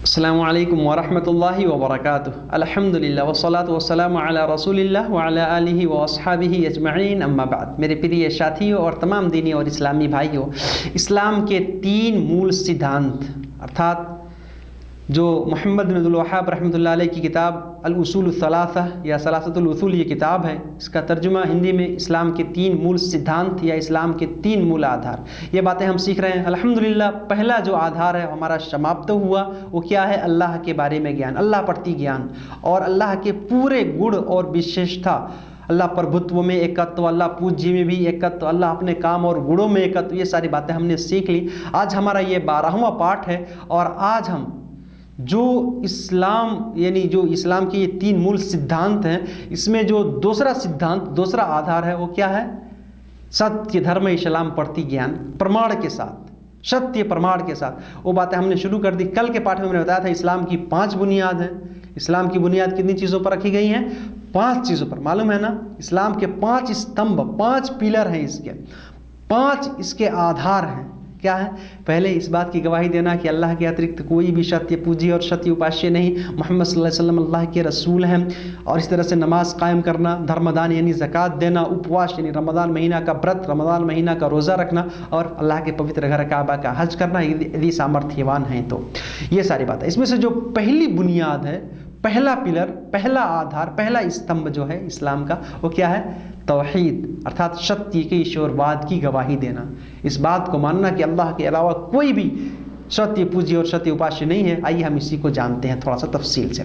अस्सलामु अलैकुम वरहमतुल्लाहि वबरकातुह। अल्हम्दुलिल्लाह वस्सलातु वस्सलामु अला रसूलिल्लाह व अला आलिहि व अस्हाबिहि अजमईन, अम्मा बाद। मेरे प्रिय साथियों और तमाम दीनी और इस्लामी भाइयों, इस्लाम के 3 मूल सिद्धांत अर्थात जो मोहम्मद बिन अब्दुल वहाब रहमतुल्लाह अलैह की किताब अल उसूल सलासा या सलासतुल उसूल ये किताब है, इसका तर्जुमा हिंदी में इस्लाम के 3 मूल सिद्धांत या इस्लाम के 3 मूल आधार, ये बातें हम सीख रहे हैं अल्हम्दुलिल्लाह। पहला जो आधार है हमारा समाप्त हुआ, वो क्या है? अल्लाह के बारे में ज्ञान, अल्लाह प्रति ज्ञान और अल्लाह के पूरे गुण और विशेषता, अल्लाह प्रभुत्व में एकत्व, अल्लाह पूज्य में भी एकत्व, अल्लाह अपने काम और गुणों में एकत्व, ये सारी बातें हमने सीख ली। आज हमारा ये 12वां पाठ है और आज हम जो इस्लाम यानी जो इस्लाम के ये 3 मूल सिद्धांत हैं, इसमें जो दूसरा सिद्धांत, दूसरा आधार है, वो क्या है? सत्य धर्म इस्लाम प्रति ज्ञान, प्रमाण के साथ, सत्य प्रमाण के साथ। वो बातें हमने शुरू कर दी। कल के पाठ में मैंने बताया था इस्लाम की 5 बुनियाद हैं। इस्लाम की बुनियाद कितनी चीज़ों पर रखी गई हैं? 5 चीज़ों पर, मालूम है ना? इस्लाम के 5 स्तंभ, 5 पिलर हैं, इसके 5 इसके आधार हैं। क्या है? पहले इस बात की गवाही देना कि अल्लाह के अतिरिक्त कोई भी सत्य पूज्य और सत्य उपास्य नहीं, मोहम्मद सल्लल्लाहु अलैहि वसल्लम अल्लाह के रसूल हैं। और इस तरह से नमाज कायम करना, धर्मदान यानी ज़कात देना, उपवास यानी रमज़ान महीना का व्रत, रमज़ान महीना का रोज़ा रखना और अल्लाह के पवित्र घर काबा का हज करना, यदि सामर्थ्यवान हैं तो। ये सारी बात है। इसमें से जो पहली बुनियाद है, पहला पिलर, पहला आधार, पहला स्तंभ जो है इस्लाम का, वो क्या है? तौहीद अर्थात सत्य के ईश्वरवाद की गवाही देना। इस बात को मानना कि अल्लाह के अलावा कोई भी सत्य पूज्य और सत्य उपास्य नहीं है। आइए हम इसी को जानते हैं थोड़ा सा तफसील से।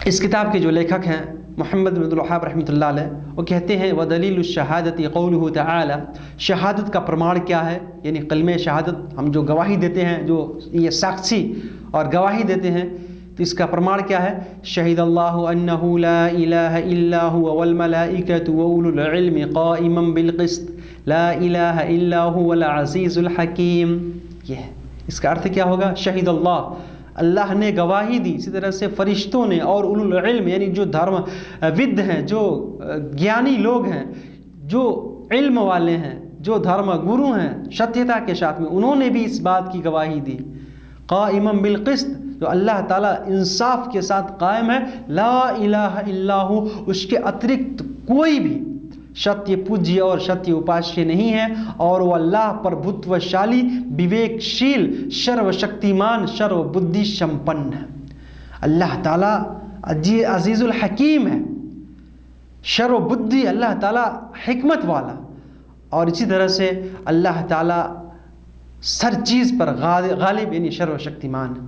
इस किताब के जो लेखक हैं मोहम्मद बिन अब्दुल वहाब रहमतुल्लाह अलैह, वो कहते हैं व दलील शहादत क़ौलुहु तआला, शहादत का प्रमाण क्या है? यानी कलमे शहादत, हम जो गवाही देते हैं, जो ये साक्षी और गवाही देते हैं, तो इसका प्रमाण क्या है? शहीदल्लाहु अन्नहु ला इलाहा इल्ला हुवा वल मलाइकतु व उलुल इल्मि क़ाइमन बिल क़िस्त ला इलाहा इल्ला हुवल अज़ीज़ुल हकीम। ये है। इसका अर्थ क्या होगा? शहीदल्लाह, अल्लाह ने गवाही दी। इसी तरह से फरिश्तों ने और उलुल इल्म यानी जो धर्मविद हैं, जो ज्ञानी लोग हैं, जो इल्म वाले हैं, जो धर्म गुरु हैं सत्यता के साथ में, उन्होंने भी इस बात की गवाही दी। क़ाइमन बिल क़िस्त, जो अल्लाह ताला इंसाफ के साथ कायम है। ला इलाहा इल्लाहु, उसके अतिरिक्त कोई भी सत्य पूज्य और सत्य उपास्य नहीं है। और वो अल्लाह प्रभुत्वशाली, विवेकशील, सर्वशक्तिमान, सर्वबुद्धि संपन्न है। अल्लाह ताला अजीजुल हकीम है, सर्वबुद्धि, अल्लाह ताला हिकमत वाला। और इसी तरह से अल्लाह ताला हर चीज़ पर गालिब यानी सर्वशक्तिमान,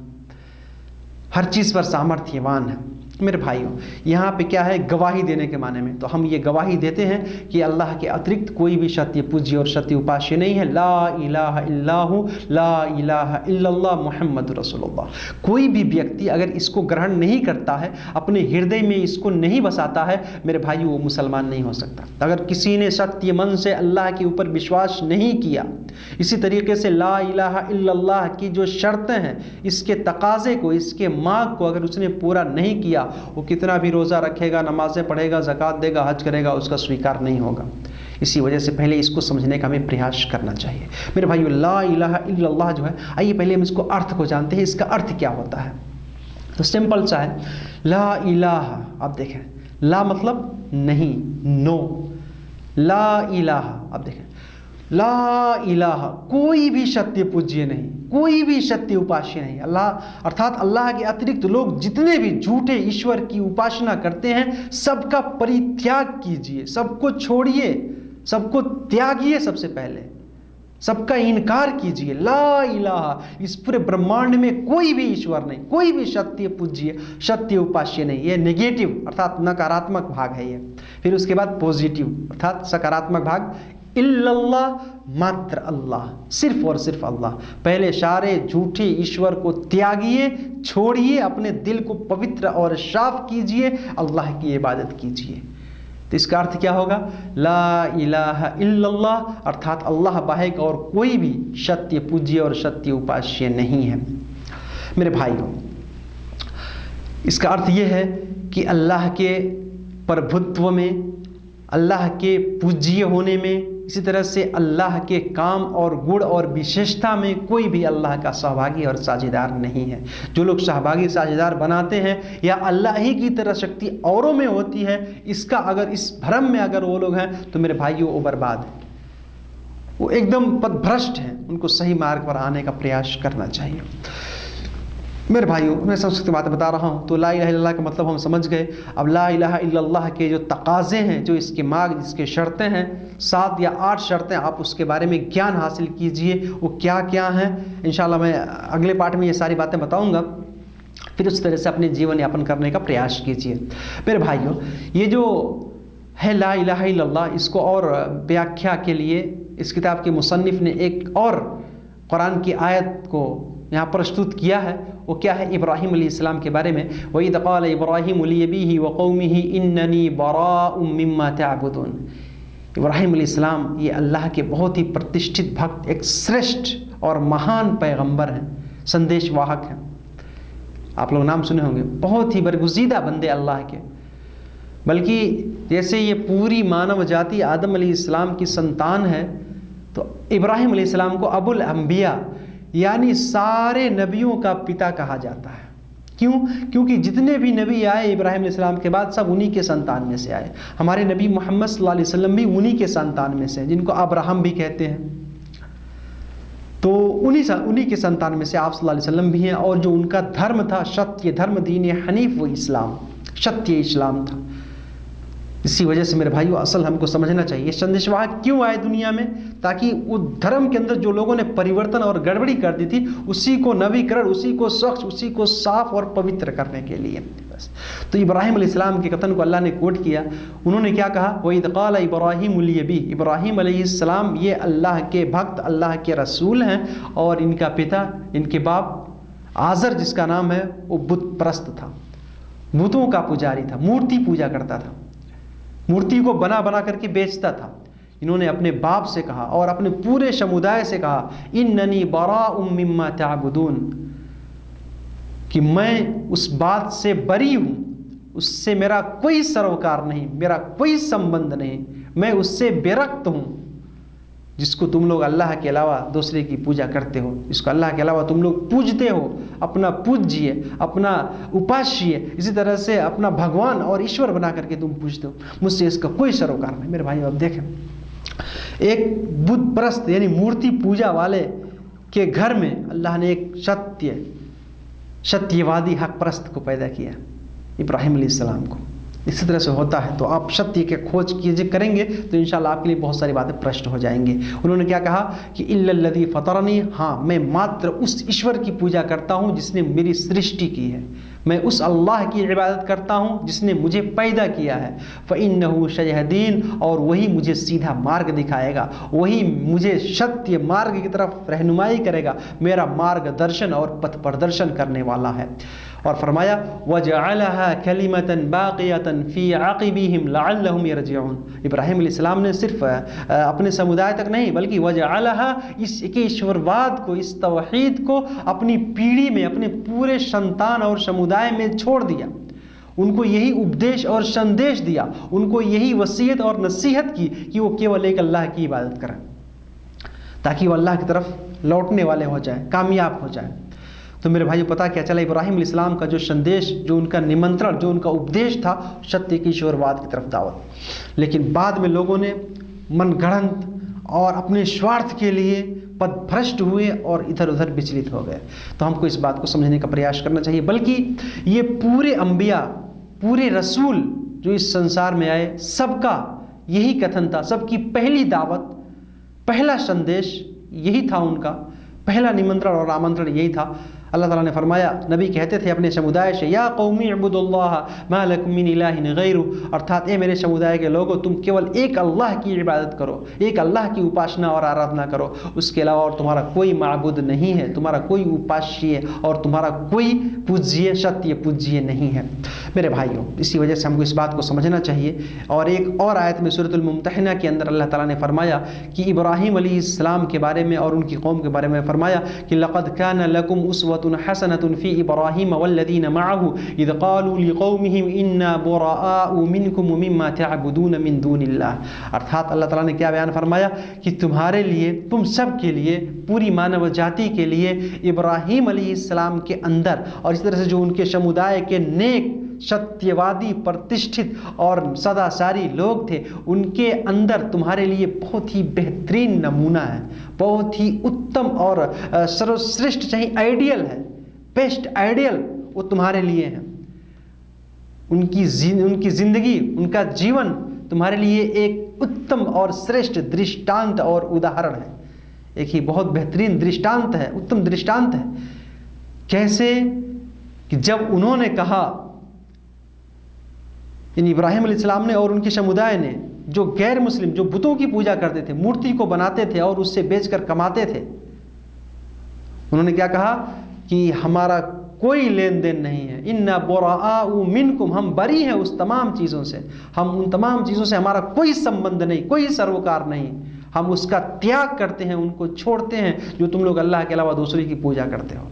हर चीज़ पर सामर्थ्यवान है। मेरे भाइयों, यहाँ पे क्या है? गवाही देने के माने में, तो हम ये गवाही देते हैं कि अल्लाह के अतिरिक्त कोई भी सत्य पूज्य और सत्य उपास्य नहीं है। ला इलाहा इल्लाहु, ला इलाहा इल्लल्लाह मुहम्मद रसूलुल्लाह। कोई भी व्यक्ति अगर इसको ग्रहण नहीं करता है, अपने हृदय में इसको नहीं बसाता है, मेरे भाइयों, वो मुसलमान नहीं हो सकता। अगर किसी ने सत्य मन से अल्लाह के ऊपर विश्वास नहीं किया, इसी तरीके से ला इलाहा इल्लल्लाह की जो शर्तें हैं, इसके तकाजे को, इसके मांग को अगर उसने पूरा नहीं किया, वो कितना भी रोज़ा रखेगा, नमाज़ें पढ़ेगा, ज़कात देगा, हज करेगा, उसका स्वीकार नहीं होगा। इसी वजह से पहले इसको समझने का हमें प्रयास करना चाहिए। मेरे भाइयों, ला इलाहा इल्लल्लाह जो है, आइए पहले हम इसको अर्थ को जानते हैं। इसका अर्थ क्या होता है? तो सिंपल सा है, ला इलाहा, आप देखें, ला मतलब नहीं, नो। ला इलाहा, आप देखें, ला इलाहा, कोई भी सत्य पूज्य नहीं, कोई भी सत्य उपास्य नहीं। अल्लाह अर्थात अल्लाह के अतिरिक्त लोग जितने भी झूठे ईश्वर की उपासना करते हैं, सबका परित्याग कीजिए, सबको छोड़िए, सबको त्यागिए, सबसे पहले सबका इनकार कीजिए। ला इलाहा, इस पूरे ब्रह्मांड में कोई भी ईश्वर नहीं, कोई भी सत्य पूज्य, सत्य उपास्य नहीं। ये नेगेटिव अर्थात नकारात्मक भाग है ये। फिर उसके बाद पॉजिटिव अर्थात सकारात्मक भाग, इल्लल्लाह, मात्र अल्लाह, सिर्फ और सिर्फ अल्लाह। पहले सारे झूठे ईश्वर को त्यागिए, छोड़िए, अपने दिल को पवित्र और साफ कीजिए, अल्लाह की इबादत कीजिए। तो इसका अर्थ क्या होगा? ला इलाहा इल्लल्लाह अर्थात अल्लाह बाहिक और कोई भी सत्य पूज्य और सत्य उपास्य नहीं है। मेरे भाइयों, इसका अर्थ यह है कि अल्लाह के प्रभुत्व में, अल्लाह के पूज्य होने में, इसी तरह से अल्लाह के काम और गुण और विशेषता में कोई भी अल्लाह का सहभागी और साझेदार नहीं है। जो लोग सहभागी साझेदार बनाते हैं या अल्लाह ही की तरह शक्ति औरों में होती है, इसका अगर इस भ्रम में अगर वो लोग हैं तो मेरे भाइयों वो बर्बाद है, वो एकदम पथभ्रष्ट हैं। उनको सही मार्ग पर आने का प्रयास करना चाहिए। मेरे भाइयों, मैं संस्कृत बातें बता रहा हूँ तो ला इलाहा इल्लल्लाह का मतलब हम समझ गए। अब ला इलाहा इल्लल्लाह के जो तकाज़े हैं, जो इसके मार्ग, जिसके शर्तें हैं, 7 या 8 शर्तें, आप उसके बारे में ज्ञान हासिल कीजिए, वो क्या क्या हैं। इंशाअल्लाह मैं अगले पार्ट में ये सारी बातें बताऊँगा, फिर उस तरह से अपने जीवन यापन करने का प्रयास कीजिए। मेरे भाइयों, ये जो है ला इलाहा इल्लल्लाह, इसको और व्याख्या के लिए इस किताब के मुसन्निफ़ ने एक और कुरान की आयत को यहाँ प्रस्तुत किया है। वो क्या है? इब्राहीम अलैहिस्सलाम के बारे में। वइज़ क़ाल इब्राहीम लिअबीही व क़ौमिही इन्ननी बराउम मिम्मा तअबुदून। इब्राहीम अलैहिस्सलाम ये अल्लाह के बहुत ही प्रतिष्ठित भक्त, एक श्रेष्ठ और महान पैगंबर हैं, संदेशवाहक हैं। आप लोग नाम सुने होंगे, बहुत ही बरगुज़ीदा बंदे अल्लाह के। बल्कि जैसे ये पूरी मानव जाति आदम अलैहिस्सलाम की संतान है, तो इब्राहीम अलैहिस्सलाम को अबुल अंबिया यानी सारे नबियों का पिता कहा जाता है। क्यों? क्योंकि जितने भी नबी आए इब्राहीम अलैहिस्सलाम के बाद, सब उन्हीं के संतान में से आए। हमारे नबी मोहम्मद सल्लल्लाहु अलैहि वसल्लम भी उन्हीं के संतान में से हैं, जिनको अब्राहम भी कहते हैं। तो उन्हीं के संतान में से आप सल्लल्लाहु अलैहि वसल्लम भी हैं। और जो उनका धर्म था, सत्य धर्म, दीन हनीफ, वो इस्लाम, सत्य इस्लाम था। इसी वजह से मेरे भाइयों, असल हमको समझना चाहिए संदेशवाहक क्यों आए दुनिया में, ताकि वो धर्म के अंदर जो लोगों ने परिवर्तन और गड़बड़ी कर दी थी, उसी को नवीकरण, उसी को स्वच्छ, उसी को साफ और पवित्र करने के लिए बस। तो इब्राहीम अलैहिस्सलाम के कथन को अल्लाह ने कोट किया। उन्होंने क्या कहा? वइज़ क़ाल इब्राहीम लिअबीही। इब्राहीम अलैहिस्सलाम ये अल्लाह के भक्त, अल्लाह के रसूल हैं, और इनका पिता, इनके बाप आज़र जिसका नाम है, वो बुत परस्त था, बुतों का पुजारी था, मूर्ति पूजा करता था, मूर्ति को बना बना करके बेचता था। इन्होंने अपने बाप से कहा और अपने पूरे समुदाय से कहा, इन्ननी बराउम मिम्मा तअबुदून, कि मैं उस बात से बरी हूँ, उससे मेरा कोई सरोकार नहीं, मेरा कोई संबंध नहीं, मैं उससे बेरक्त हूँ जिसको तुम लोग अल्लाह के अलावा दूसरे की पूजा करते हो, जिसको अल्लाह के अलावा तुम लोग पूजते हो, अपना पूज्य, अपना उपास्य, इसी तरह से अपना भगवान और ईश्वर बना करके तुम पूजते हो, मुझसे इसका कोई सरोकार नहीं। मेरे भाई, अब देखें, एक बुत परस्त यानी मूर्ति पूजा वाले के घर में अल्लाह ने एक सत्यवादी हक परस्त को पैदा किया, इब्राहीम अलैहिस्सलाम को। इसी तरह से होता है। तो आप सत्य के खोज कीजिए, करेंगे तो इंशाल्लाह आपके लिए बहुत सारी बातें प्रश्न हो जाएंगी। उन्होंने क्या कहा कि इल्लल्लज़ी फतरनी, हाँ, मैं मात्र उस ईश्वर की पूजा करता हूँ जिसने मेरी सृष्टि की है, मैं उस अल्लाह की इबादत करता हूँ जिसने मुझे पैदा किया है। फ़इन्नहु सयहदीन, और वही मुझे सीधा मार्ग दिखाएगा, वही मुझे सत्य मार्ग की तरफ रहनुमाई करेगा, मेरा मार्गदर्शन और पथ प्रदर्शन करने वाला है। और फरमाया वजअलहा कलिमतन बाक़ियतन फ़ी अक़िबिहिम लअल्लहुम यरजिऊन। इब्राहीम अलैहिस्सलाम ने सिर्फ अपने समुदाय तक नहीं, बल्कि वजअलहा, इस ईश्वरवाद को, इस तौहीद को अपनी पीढ़ी में, अपने पूरे संतान और समुदाय में छोड़ दिया। उनको यही उपदेश और संदेश दिया, उनको यही वसीयत और नसीहत की कि वो केवल एक अल्लाह की इबादत करें, ताकि वो अल्लाह की तरफ लौटने वाले हो जाए, कामयाब हो जाए। तो मेरे भाइयों, पता क्या चला? इब्राहीम अलैहिस्सलाम का जो संदेश, जो उनका निमंत्रण, जो उनका उपदेश था, सत्य की ईश्वरवाद की तरफ दावत। लेकिन बाद में लोगों ने मनगढ़ंत और अपने स्वार्थ के लिए पथभ्रष्ट हुए और इधर उधर विचलित हो गए। तो हमको इस बात को समझने का प्रयास करना चाहिए। बल्कि ये पूरे अंबिया, पूरे रसूल जो इस संसार में आए, सबका यही कथन था, सबकी पहली दावत, पहला संदेश यही था, उनका पहला निमंत्रण और आमंत्रण यही था। अल्लाह ताला ने फरमाया, नबी कहते थे अपने समुदाय से, या कौमी अब्दुल्लाह मा लकुम मिन इलाहिन गैरु, अर्थात ए मेरे समुदाय के लोगों, तुम केवल एक अल्लाह की इबादत करो, एक अल्लाह की उपासना और आराधना करो, उसके अलावा और तुम्हारा कोई माबूद नहीं है, तुम्हारा कोई उपास्य और तुम्हारा कोई पूज्य, सत्य पूज्य नहीं है। मेरे भाइयों, इसी वजह से हमको इस बात को समझना चाहिए। और एक और आयत में सूरतुल मुम्तहिना के अंदर अल्लाह ताला ने फरमाया कि इब्राहीम अलैहिस्सलाम के बारे में और उनकी कौम के बारे में फरमाया कि लक़द कान लकुम उस्वतुन उस्वतुन हसनतुन फ़ी इब्राहीम वल्लज़ीना मअहु इज़ क़ालू लिक़ौमिहिम इन्ना बुराअउ मिनकुम व मिम्मा तअबुदून मिन दूनिल्लाह। अर्थात अल्लाह ताला ने क्या बयान फरमाया कि तुम्हारे लिए, तुम सब के लिए, पूरी मानव जाति के लिए इब्राहीम अलैहिस्सलाम के अंदर और इस तरह से जो उनके समुदाय के नेक, सत्यवादी, प्रतिष्ठित और सदाचारी लोग थे, उनके अंदर तुम्हारे लिए बहुत ही बेहतरीन नमूना है, बहुत ही उत्तम और सर्वश्रेष्ठ, चाहे आइडियल है, बेस्ट आइडियल वो तुम्हारे लिए है। उनकी ज़िंदगी, उनका जीवन तुम्हारे लिए एक उत्तम और श्रेष्ठ दृष्टांत और उदाहरण है। एक ही बहुत बेहतरीन दृष्टांत है, उत्तम दृष्टांत है। कैसे कि जब उन्होंने कहा, इन इब्राहिम अलैहिस्सलाम ने और उनके समुदाय ने, जो गैर मुस्लिम, जो बुतों की पूजा करते थे, मूर्ति को बनाते थे और उससे बेचकर कमाते थे, उन्होंने क्या कहा कि हमारा कोई लेन देन नहीं है। इन्ना बुराअउ मिनकुम, हम बरी हैं उस तमाम चीज़ों से, हम उन तमाम चीज़ों से हमारा कोई संबंध नहीं, कोई सरोकार नहीं, हम उसका त्याग करते हैं, उनको छोड़ते हैं जो तुम लोग अल्लाह के अलावा दूसरे की पूजा करते हो,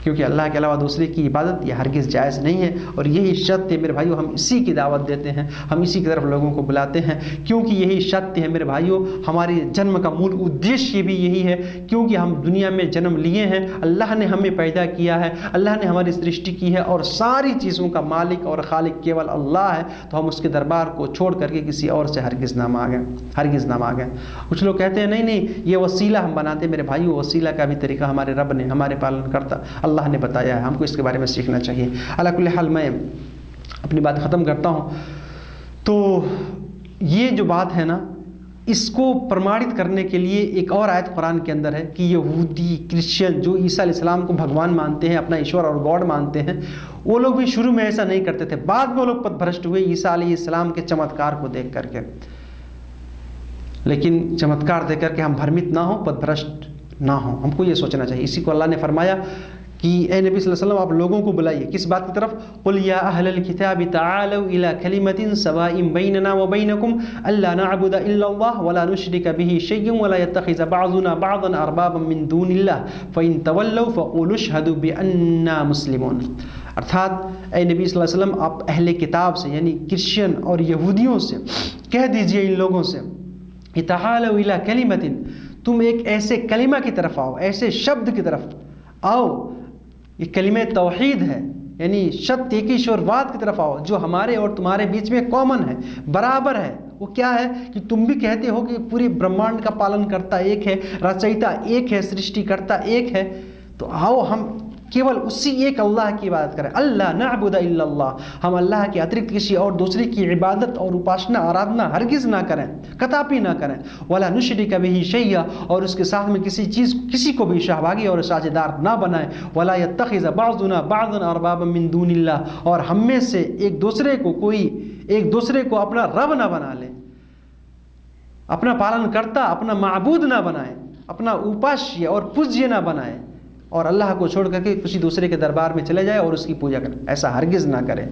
क्योंकि अल्लाह के अलावा दूसरे की इबादत यह हरगिज़ जायज़ नहीं है। और यही सत्य मेरे भाइयों, हम इसी की दावत देते हैं, हम इसी की तरफ लोगों को बुलाते हैं, क्योंकि यही सत्य है मेरे भाइयों। हमारे जन्म का मूल उद्देश्य भी यही है, क्योंकि हम दुनिया में जन्म लिए हैं, अल्लाह ने हमें पैदा किया है, अल्लाह ने हमारी सृष्टि की है और सारी चीज़ों का मालिक और खालिक केवल अल्लाह है। तो हम उसके दरबार को छोड़ करके किसी और से हरगिज़ ना मांगें, हरगिज़ ना मांगें। कुछ लोग कहते हैं नहीं नहीं, ये वसीला हम बनाते। मेरे भाइयों, वसीला का भी तरीका हमारे रब ने, हमारे पालन करता अल्लाह ने बताया है, हमको इसके बारे में सीखना चाहिए। अला कुल्ली हाल मैं अपनी बात ख़त्म करता हूँ। तो ये जो बात है ना, इसको प्रमाणित करने के लिए एक और आयत कुरान के अंदर है कि यहूदी, क्रिश्चियन जो ईसा अलैहिस्सलाम को भगवान मानते हैं, अपना ईश्वर और गॉड मानते हैं, वो लोग भी शुरू में ऐसा नहीं करते थे, बाद में वो लोग पथभ्रष्ट हुए ईसा अलैहिस्सलाम के चमत्कार को देख करके। लेकिन चमत्कार देख करके हम भ्रमित ना हो, पथभ्रष्ट ना हो, हमको ये सोचना चाहिए। इसी को अल्लाह ने फरमाया कि ए नबी सल्लल्लाहु अलैहि वसल्लम, आप लोगों को बुलाइए किस बात की तरफ? कुल या अहलल किताबि ताअलू इला कलिमतिन सवाइन बैनना व बैनकुम अल्ला नअबुद इल्लल्लाह व ला नुशरिक बिही शय'अन व ला यत्तखिज़ बअज़ुना बअज़न अरबाबन मिन दूनिल्लाह फइन तवल्लव फक़ूलू अशहदू बिअन्ना मुस्लिमून। अर्थात ए नबी सल्लल्लाहु अलैहि वसल्लम, आप अहले किताब से यानी क्रिश्चियन और यहूदियों से कह दीजिए, इन लोगों से, ताअलू इला कलिमतिन, तुम एक ऐसे कलिमा की तरफ आओ, ऐसे शब्द की तरफ आओ, ये कलिमे तौहीद है, यानी सत्य एक ईश्वरवाद की तरफ आओ, जो हमारे और तुम्हारे बीच में कॉमन है, बराबर है। वो क्या है कि तुम भी कहते हो कि पूरी ब्रह्मांड का पालन करता एक है, रचयिता एक है, सृष्टिकर्ता एक है, तो आओ हम केवल उसी एक अल्लाह की इबादत करें। अल्लाह नअबुद इल्लल्लाह, हम अल्लाह के अतिरिक्त किसी और दूसरे की इबादत और उपासना, आराधना हरगिज़ ना करें, कदापि ना करें। वला नुशरिक बिही शय'a, और उसके साथ में किसी को भी सहभागी और साझेदार ना बनाएं। वला यत्तखिज़ बअज़ुना बअज़न अरबाबन मिन दूनिल्लाह, और हम में से एक दूसरे को अपना रब ना बना ले, अपना पालन करता, अपना माबूद ना बनाए, अपना उपास्य और पूज्य ना बनाए, और अल्लाह को छोड़ करके किसी दूसरे के दरबार में चले जाए और उसकी पूजा करें। ऐसा हरगिज़ ना करें।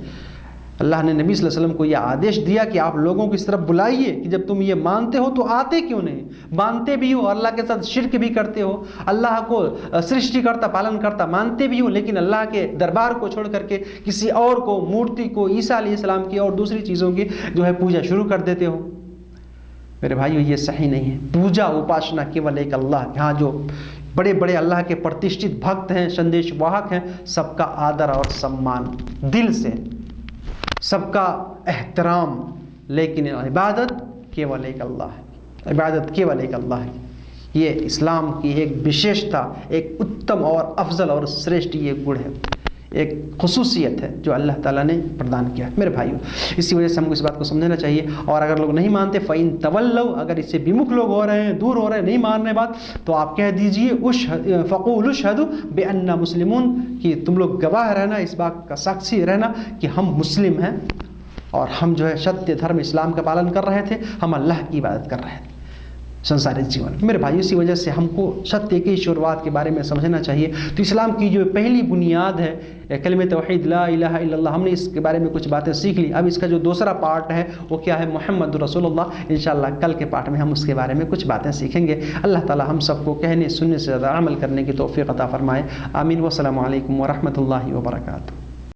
अल्लाह ने नबी सल्लल्लाहु अलैहि वसल्लम को यह आदेश दिया कि आप लोगों की इस तरफ बुलाइए कि जब तुम ये मानते हो तो आते क्यों नहीं? मानते भी हो, अल्लाह के साथ शिर्क भी करते हो, अल्लाह को सृष्टिकर्ता, पालन करता मानते भी हो, लेकिन अल्लाह के दरबार को छोड़ करके किसी और को, मूर्ति को, ईसा अलैहिस्सलाम की और दूसरी चीज़ों की जो है पूजा शुरू कर देते हो। मेरे भाइयों, ये सही नहीं है। पूजा उपासना केवल एक अल्लाह, यहाँ जो बड़े बड़े अल्लाह के प्रतिष्ठित भक्त हैं, संदेश वाहक हैं, सबका आदर और सम्मान दिल से, सबका एहतराम, लेकिन इबादत केवल एक अल्लाह है, इबादत केवल एक अल्लाह है। ये इस्लाम की एक विशेषता, एक उत्तम और अफजल और श्रेष्ठ ये गुण है, एक खुसूसियत है जो अल्लाह ताला ने प्रदान किया है। मेरे भाइयों, इसी वजह से हमको इस बात को समझना चाहिए। और अगर लोग नहीं मानते, फ़इन तवल्लव, अगर इससे विमुख लोग हो रहे हैं, दूर हो रहे हैं, नहीं मान रहे बात, तो आप कह दीजिए फ़क़ूलू अशहदू बिअन्ना मुस्लिमून, कि तुम लोग गवाह रहना, इस बात का साक्षी रहना कि हम मुस्लिम हैं और हम जो है सत्य धर्म इस्लाम का पालन कर रहे थे, हम अल्लाह की इबादत कर रहे थे। संसारिक जीवन। मेरे भाई, इसी वजह से हमको सत्य के ईश्वरवाद के बारे में समझना चाहिए। तो इस्लाम की जो पहली बुनियाद है कलिमे तौहीद ला इलाहा इल्लल्लाह, हमने इसके बारे में कुछ बातें सीख ली। अब इसका जो दूसरा पार्ट है वो क्या है, मुहम्मद रसूलुल्लाह। इंशाअल्लाह कल के पार्ट में हम उसके बारे में कुछ बातें सीखेंगे। अल्लाह ताला हम सबको कहने सुनने से ज़्यादा अमल करने की तौफीक अता फरमाए। आमीन। वस्सलामु अलैकुम व रहमतुल्लाहि व बरकातुहू।